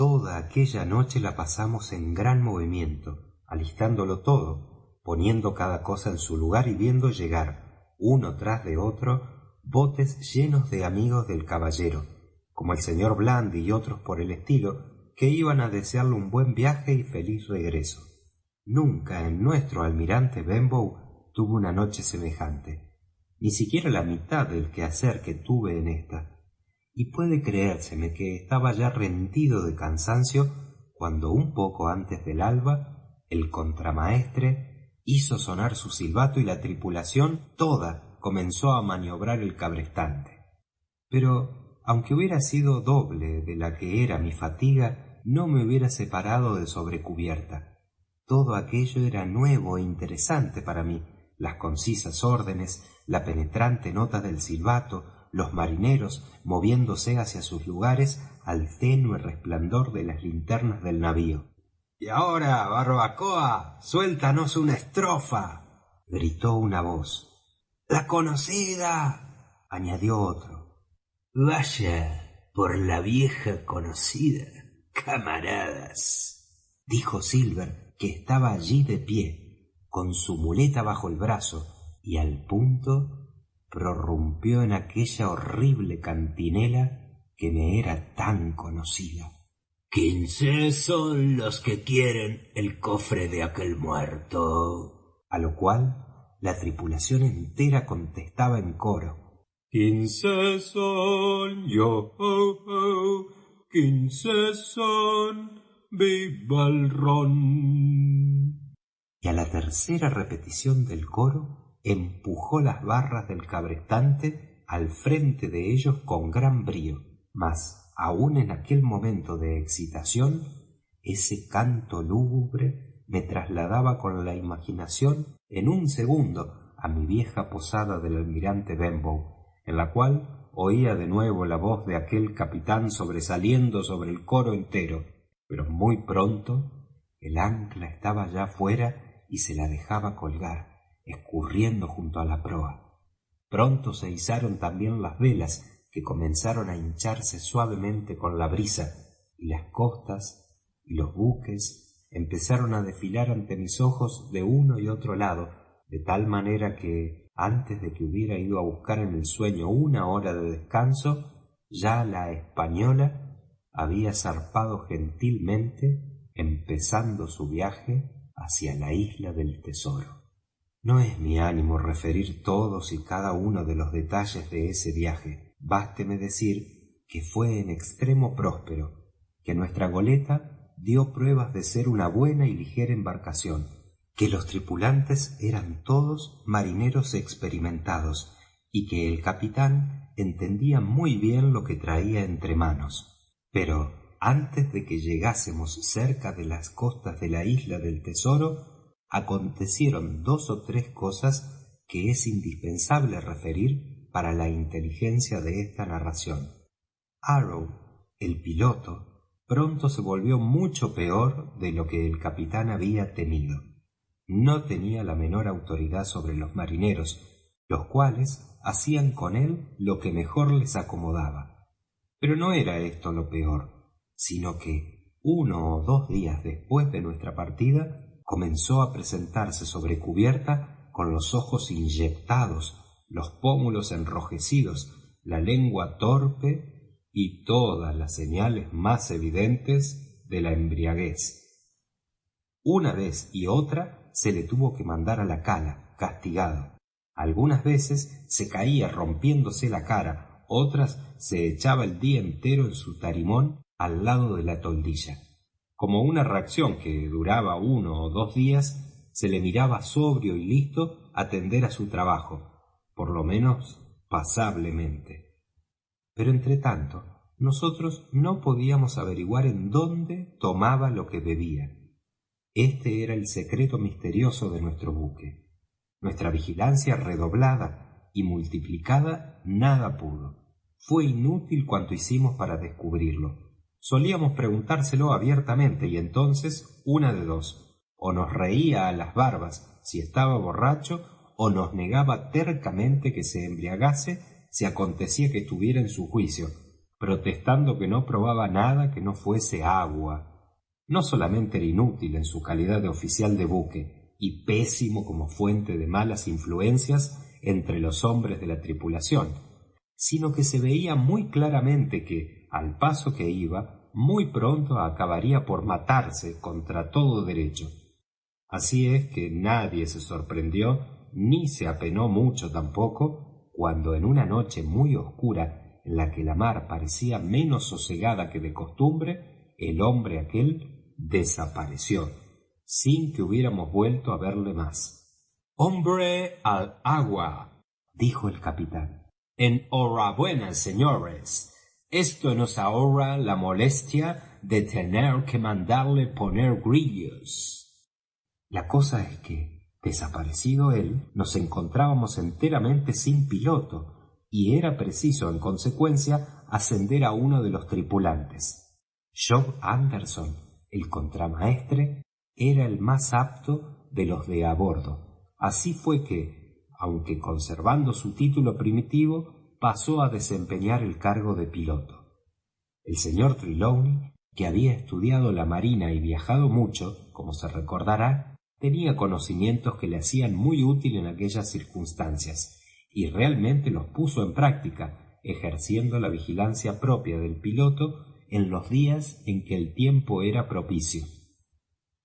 Toda aquella noche la pasamos en gran movimiento, alistándolo todo, poniendo cada cosa en su lugar y viendo llegar, uno tras de otro, botes llenos de amigos del caballero, como el señor Blandy y otros por el estilo, que iban a desearle un buen viaje y feliz regreso. Nunca en nuestro almirante Benbow tuve una noche semejante, ni siquiera la mitad del quehacer que tuve en esta. Y puede creérseme que estaba ya rendido de cansancio cuando un poco antes del alba el contramaestre hizo sonar su silbato y la tripulación toda comenzó a maniobrar el cabrestante. Pero aunque hubiera sido doble de la que era mi fatiga, no me hubiera separado de sobre cubierta. Todo aquello era nuevo e interesante para mí, las concisas órdenes, la penetrante nota del silbato, los marineros moviéndose hacia sus lugares al tenue resplandor de las linternas del navío. —Y ahora, Barbacoa, suéltanos una estrofa —gritó una voz. —¡La conocida! —añadió otro. —Vaya por la vieja conocida, camaradas —dijo Silver, que estaba allí de pie, con su muleta bajo el brazo, y al punto prorrumpió en aquella horrible cantinela que me era tan conocida. 15 son los que quieren el cofre de aquel muerto. A lo cual la tripulación entera contestaba en coro: 15 son, yo, 15 son, viva el ron. Y a la tercera repetición del coro empujó las barras del cabrestante al frente de ellos con gran brío, mas aun en aquel momento de excitación ese canto lúgubre me trasladaba con la imaginación en un segundo a mi vieja posada del almirante Benbow, en la cual oía de nuevo la voz de aquel capitán sobresaliendo sobre el coro entero. Pero muy pronto el ancla estaba ya fuera y se la dejaba colgar, escurriendo junto a la proa. Pronto se izaron también las velas, que comenzaron a hincharse suavemente con la brisa, y las costas y los buques empezaron a desfilar ante mis ojos de uno y otro lado, de tal manera que, antes de que hubiera ido a buscar en el sueño una hora de descanso, ya la Española había zarpado gentilmente, empezando su viaje hacia la isla del tesoro. No es mi ánimo referir todos y cada uno de los detalles de ese viaje. Básteme decir que fue en extremo próspero, que nuestra goleta dio pruebas de ser una buena y ligera embarcación, que los tripulantes eran todos marineros experimentados y que el capitán entendía muy bien lo que traía entre manos. Pero antes de que llegásemos cerca de las costas de la isla del tesoro, acontecieron 2 o 3 cosas que es indispensable referir para la inteligencia de esta narración. Arrow, el piloto, pronto se volvió mucho peor de lo que el capitán había temido. No tenía la menor autoridad sobre los marineros, los cuales hacían con él lo que mejor les acomodaba. Pero no era esto lo peor, sino que 1 o 2 días después de nuestra partida comenzó a presentarse sobre cubierta con los ojos inyectados, los pómulos enrojecidos, la lengua torpe y todas las señales más evidentes de la embriaguez. Una vez y otra se le tuvo que mandar a la cala, castigado. Algunas veces se caía rompiéndose la cara, otras se echaba el día entero en su tarimón al lado de la toldilla. Como una reacción que duraba 1 o 2 días, se le miraba sobrio y listo a atender a su trabajo, por lo menos pasablemente. Pero entre tanto, nosotros no podíamos averiguar en dónde tomaba lo que bebía. Este era el secreto misterioso de nuestro buque. Nuestra vigilancia redoblada y multiplicada nada pudo. Fue inútil cuanto hicimos para descubrirlo. Solíamos preguntárselo abiertamente y entonces una de dos: o nos reía a las barbas si estaba borracho, o nos negaba tercamente que se embriagase si acontecía que estuviera en su juicio, protestando que no probaba nada que no fuese agua. No solamente era inútil en su calidad de oficial de buque y pésimo como fuente de malas influencias entre los hombres de la tripulación, sino que se veía muy claramente que, al paso que iba, muy pronto acabaría por matarse contra todo derecho. Así es que nadie se sorprendió ni se apenó mucho tampoco cuando en una noche muy oscura en la que la mar parecía menos sosegada que de costumbre, el hombre aquel desapareció sin que hubiéramos vuelto a verle más. «Hombre al agua», dijo el capitán. «Enhorabuena, señores. Esto nos ahorra la molestia de tener que mandarle poner grillos». La cosa es que, desaparecido él, nos encontrábamos enteramente sin piloto, y era preciso, en consecuencia, ascender a uno de los tripulantes. Job Anderson, el contramaestre, era el más apto de los de a bordo. Así fue que, aunque conservando su título primitivo, pasó a desempeñar el cargo de piloto. El señor Trelawney, que había estudiado la marina y viajado mucho, como se recordará, tenía conocimientos que le hacían muy útil en aquellas circunstancias, y realmente los puso en práctica, ejerciendo la vigilancia propia del piloto en los días en que el tiempo era propicio.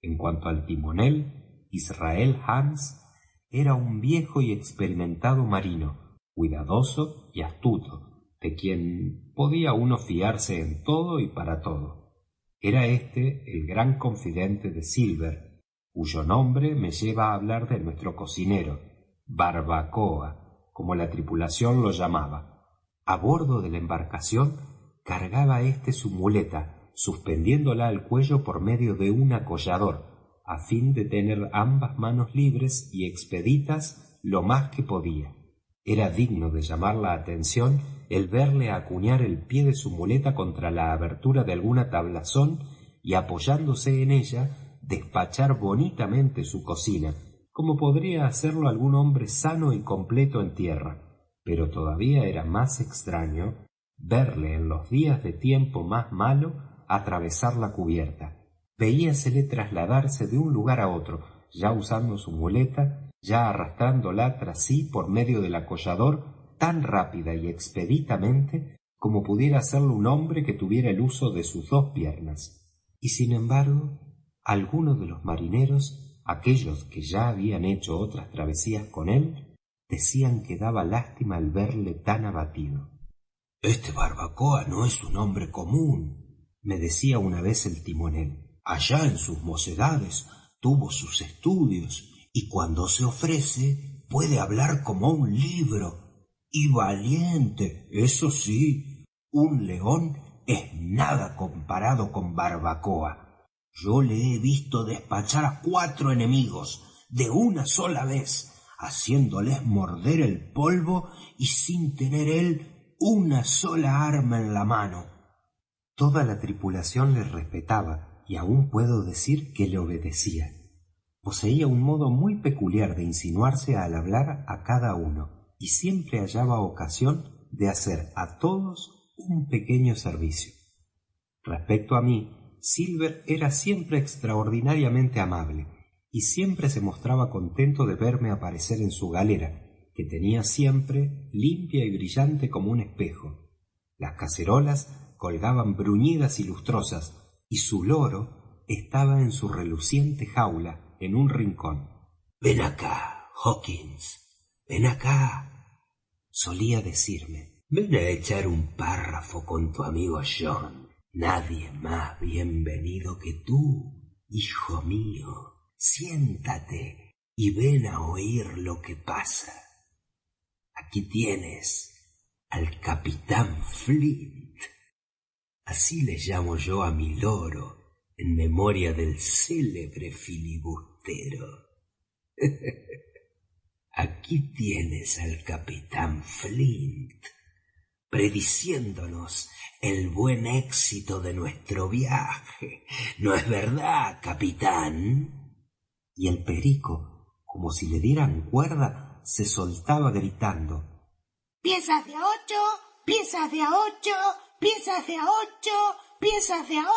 En cuanto al timonel, Israel Hands era un viejo y experimentado marino, cuidadoso y astuto, de quien podía uno fiarse en todo y para todo. Era éste el gran confidente de Silver, cuyo nombre me lleva a hablar de nuestro cocinero, Barbacoa, como la tripulación lo llamaba. A bordo de la embarcación cargaba éste su muleta, suspendiéndola al cuello por medio de un acollador, a fin de tener ambas manos libres y expeditas lo más que podía. Era digno de llamar la atención el verle acuñar el pie de su muleta contra la abertura de alguna tablazón y, apoyándose en ella, despachar bonitamente su cocina, como podría hacerlo algún hombre sano y completo en tierra. Pero todavía era más extraño verle en los días de tiempo más malo atravesar la cubierta. Veíasele trasladarse de un lugar a otro, ya usando su muleta, ya arrastrándola tras sí por medio del acollador, tan rápida y expeditamente como pudiera hacerlo un hombre que tuviera el uso de sus dos piernas. Y sin embargo, algunos de los marineros, aquellos que ya habían hecho otras travesías con él, decían que daba lástima el verle tan abatido. «Este Barbacoa no es un hombre común», me decía una vez el timonel. «Allá en sus mocedades tuvo sus estudios, y cuando se ofrece puede hablar como un libro. Y valiente, eso sí, un león es nada comparado con Barbacoa. Yo le he visto despachar a 4 enemigos de una sola vez, haciéndoles morder el polvo y sin tener él una sola arma en la mano». Toda la tripulación le respetaba, y aún puedo decir que le obedecía. Poseía un modo muy peculiar de insinuarse al hablar a cada uno, y siempre hallaba ocasión de hacer a todos un pequeño servicio. Respecto a mí, Silver era siempre extraordinariamente amable, y siempre se mostraba contento de verme aparecer en su galera, que tenía siempre limpia y brillante como un espejo. Las cacerolas colgaban bruñidas y lustrosas, y su loro estaba en su reluciente jaula en un rincón. «Ven acá, Hawkins, ven acá», solía decirme. «Ven a echar un párrafo con tu amigo John. Nadie más bienvenido que tú, hijo mío. Siéntate y ven a oír lo que pasa. Aquí tienes al capitán Flint. Así le llamo yo a mi loro, en memoria del célebre filibustero. Aquí tienes al capitán Flint, prediciéndonos el buen éxito de nuestro viaje. ¿No es verdad, capitán?» Y el perico, como si le dieran cuerda, se soltaba gritando: «¡Piezas de a 8! ¡Piezas de a 8! piezas de a 8, piezas de a 8.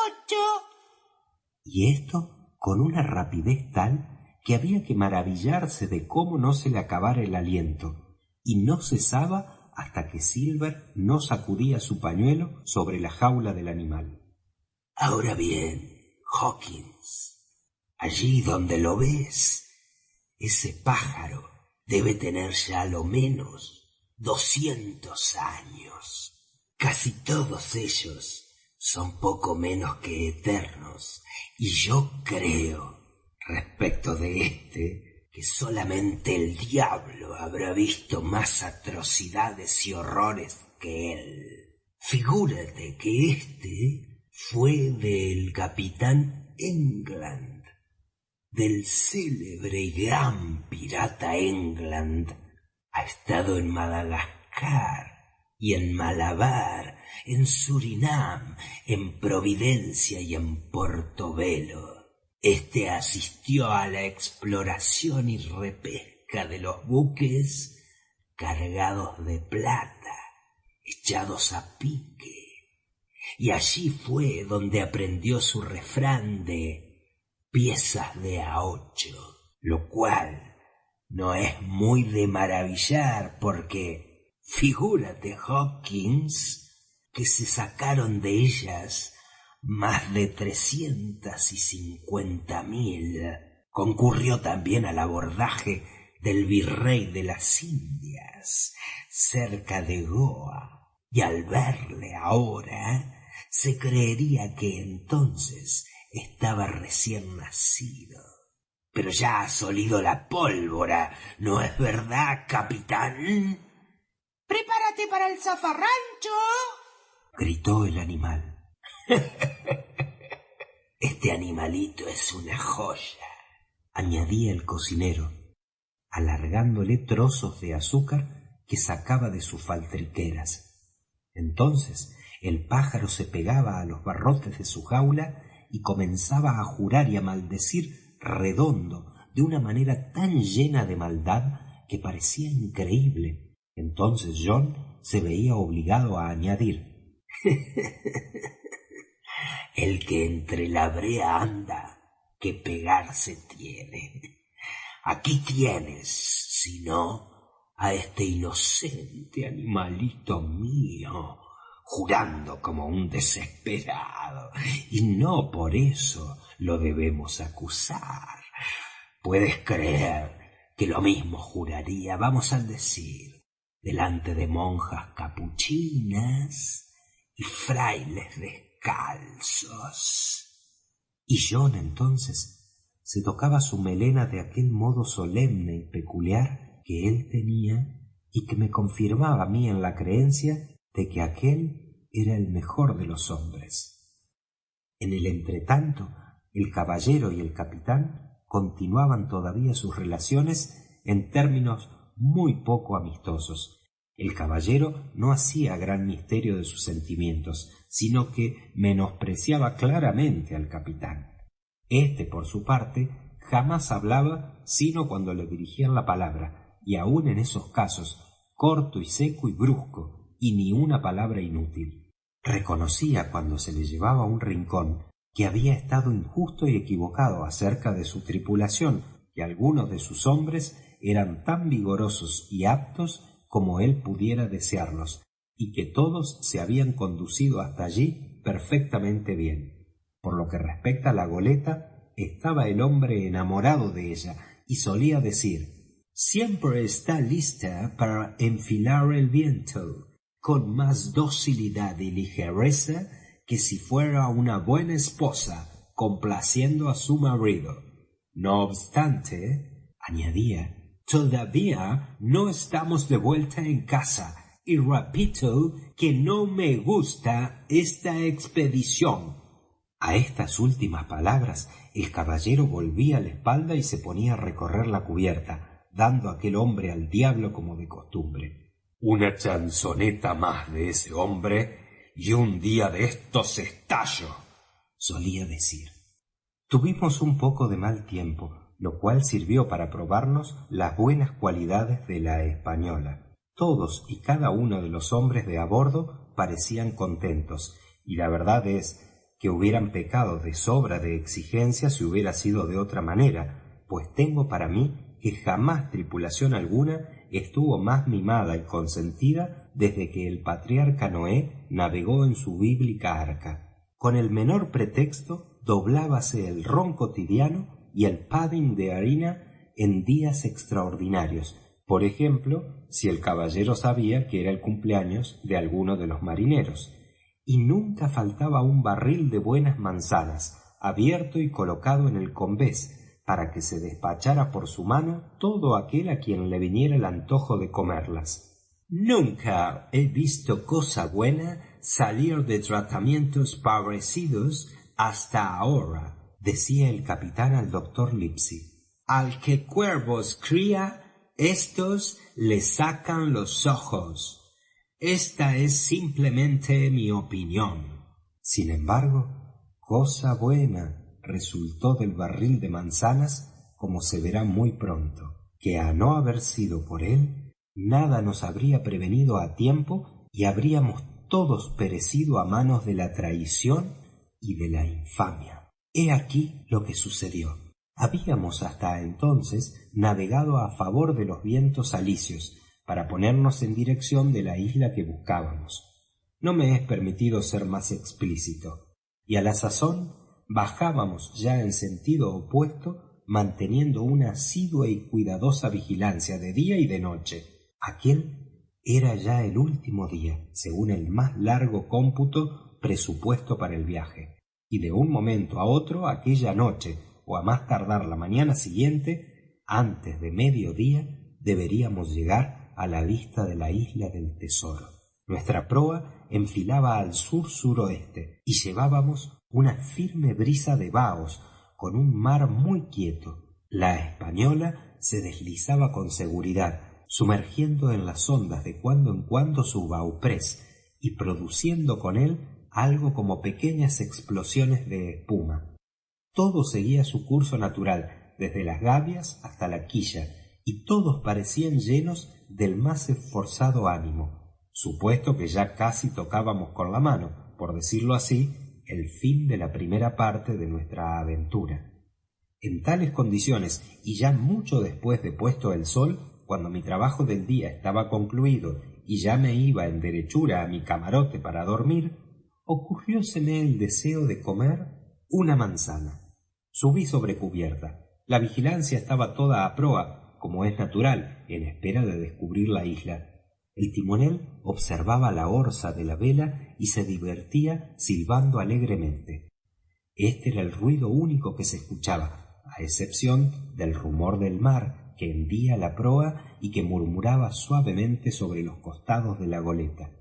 Y esto con una rapidez tal que había que maravillarse de cómo no se le acabara el aliento, y no cesaba hasta que Silver no sacudía su pañuelo sobre la jaula del animal. Ahora bien, Hawkins, allí donde lo ves, ese pájaro debe tener ya lo menos 200 años. Casi todos ellos son poco menos que eternos, y yo creo, respecto de que solamente el diablo habrá visto más atrocidades y horrores que él. Figúrate que fue del capitán England, del célebre y gran pirata England. Ha estado en Madagascar y en Malabar, en Surinam, en Providencia y en Portobelo. Asistió a la exploración y repesca de los buques cargados de plata, echados a pique, y allí fue donde aprendió su refrán de piezas de a 8, lo cual no es muy de maravillar porque figúrate, Hawkins, que se sacaron de ellas más de 350.000. Concurrió también al abordaje del virrey de las Indias, cerca de Goa, y al verle ahora, se creería que entonces estaba recién nacido. Pero ya has olido la pólvora, ¿no es verdad, capitán? ¡Prepárate para el zafarrancho!, gritó el animal. Este animalito es una joya, añadía el cocinero, alargándole trozos de azúcar que sacaba de sus faltriqueras. Entonces el pájaro se pegaba a los barrotes de su jaula y comenzaba a jurar y a maldecir redondo, de una manera tan llena de maldad que parecía increíble. Entonces John se veía obligado a añadir: el que entre la brea anda, que pegarse tiene. Aquí tienes, si no, a este inocente animalito mío, jurando como un desesperado, y no por eso lo debemos acusar. Puedes creer que lo mismo juraría, vamos a decir, delante de monjas capuchinas y frailes descalzos. Y John entonces se tocaba su melena de aquel modo solemne y peculiar que él tenía y que me confirmaba a mí en la creencia de que aquel era el mejor de los hombres. En el entretanto, el caballero y el capitán continuaban todavía sus relaciones en términos muy poco amistosos. El caballero no hacía gran misterio de sus sentimientos, sino que menospreciaba claramente al capitán. Por su parte, jamás hablaba sino cuando le dirigían la palabra, y aun en esos casos, corto y seco y brusco, y ni una palabra inútil. Reconocía cuando se le llevaba a un rincón que había estado injusto y equivocado acerca de su tripulación, que algunos de sus hombres eran tan vigorosos y aptos como él pudiera desearlos, y que todos se habían conducido hasta allí perfectamente bien. Por lo que respecta a la goleta, estaba el hombre enamorado de ella, y solía decir: siempre está lista para enfilar el viento, con más docilidad y ligereza que si fuera una buena esposa complaciendo a su marido. No obstante, añadía, todavía no estamos de vuelta en casa, y repito que no me gusta esta expedición. A estas últimas palabras, el caballero volvía la espalda y se ponía a recorrer la cubierta, dando a aquel hombre al diablo como de costumbre. Una chanzoneta más de ese hombre y un día de estos estallo, solía decir. Tuvimos un poco de mal tiempo, lo cual sirvió para probarnos las buenas cualidades de la Española. Todos y cada uno de los hombres de a bordo parecían contentos, y la verdad es que hubieran pecado de sobra de exigencia si hubiera sido de otra manera, pues tengo para mí que jamás tripulación alguna estuvo más mimada y consentida desde que el patriarca Noé navegó en su bíblica arca. Con el menor pretexto doblábase el ron cotidiano y el pudding de harina en días extraordinarios, por ejemplo, si el caballero sabía que era el cumpleaños de alguno de los marineros, y nunca faltaba un barril de buenas manzanas, abierto y colocado en el combés, para que se despachara por su mano todo aquel a quien le viniera el antojo de comerlas. Nunca he visto cosa buena salir de tratamientos parecidos hasta ahora, decía el capitán al doctor Livesey. Al que cuervos cría, estos le sacan los ojos. Esta es simplemente mi opinión. Sin embargo, cosa buena resultó del barril de manzanas, como se verá muy pronto, que a no haber sido por él, nada nos habría prevenido a tiempo y habríamos todos perecido a manos de la traición y de la infamia. He aquí lo que sucedió. Habíamos hasta entonces navegado a favor de los vientos alisios para ponernos en dirección de la isla que buscábamos. No me es permitido ser más explícito, y a la sazón bajábamos ya en sentido opuesto, manteniendo una asidua y cuidadosa vigilancia de día y de noche. Aquel era ya el último día, según el más largo cómputo presupuesto para el viaje, y de un momento a otro, aquella noche, o a más tardar la mañana siguiente, antes de mediodía, deberíamos llegar a la vista de la isla del tesoro. Nuestra proa enfilaba al sur-suroeste, y llevábamos una firme brisa de baos, con un mar muy quieto. La española se deslizaba con seguridad, sumergiendo en las ondas de cuando en cuando su bauprés y produciendo con él algo como pequeñas explosiones de espuma. Todo seguía su curso natural, desde las gavias hasta la quilla, y todos parecían llenos del más esforzado ánimo, supuesto que ya casi tocábamos con la mano, por decirlo así, el fin de la primera parte de nuestra aventura. En tales condiciones, y ya mucho después de puesto el sol, cuando mi trabajo del día estaba concluido y ya me iba en derechura a mi camarote para dormir, ocurrióseme el deseo de comer una manzana. Subí sobre cubierta. La vigilancia estaba toda a proa, como es natural, en espera de descubrir la isla. El timonel observaba la orza de la vela y se divertía silbando alegremente. Este era el ruido único que se escuchaba, a excepción del rumor del mar que hendía la proa y que murmuraba suavemente sobre los costados de la goleta.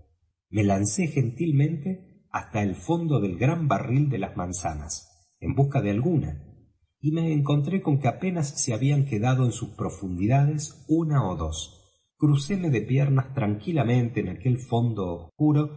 Me lancé gentilmente hasta el fondo del gran barril de las manzanas, en busca de alguna, y me encontré con que apenas se habían quedado en sus profundidades una o dos. Crucéme de piernas tranquilamente en aquel fondo oscuro,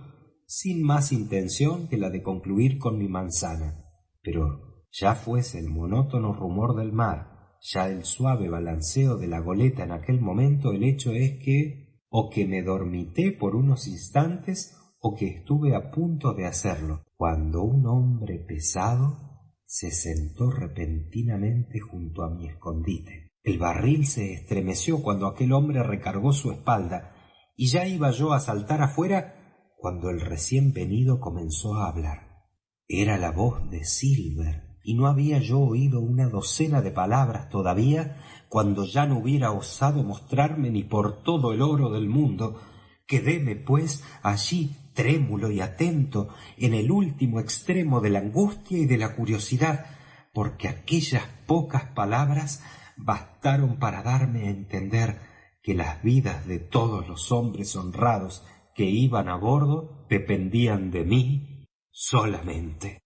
sin más intención que la de concluir con mi manzana. Pero ya fuese el monótono rumor del mar, ya el suave balanceo de la goleta en aquel momento, el hecho es que, o que me dormité por unos instantes, o que estuve a punto de hacerlo, cuando un hombre pesado se sentó repentinamente junto a mi escondite. El barril se estremeció cuando aquel hombre recargó su espalda, y ya iba yo a saltar afuera cuando el recién venido comenzó a hablar. Era la voz de Silver, y no había yo oído una docena de palabras todavía cuando ya no hubiera osado mostrarme ni por todo el oro del mundo. Quedéme, pues, allí trémulo y atento, en el último extremo de la angustia y de la curiosidad, porque aquellas pocas palabras bastaron para darme a entender que las vidas de todos los hombres honrados que iban a bordo dependían de mí solamente.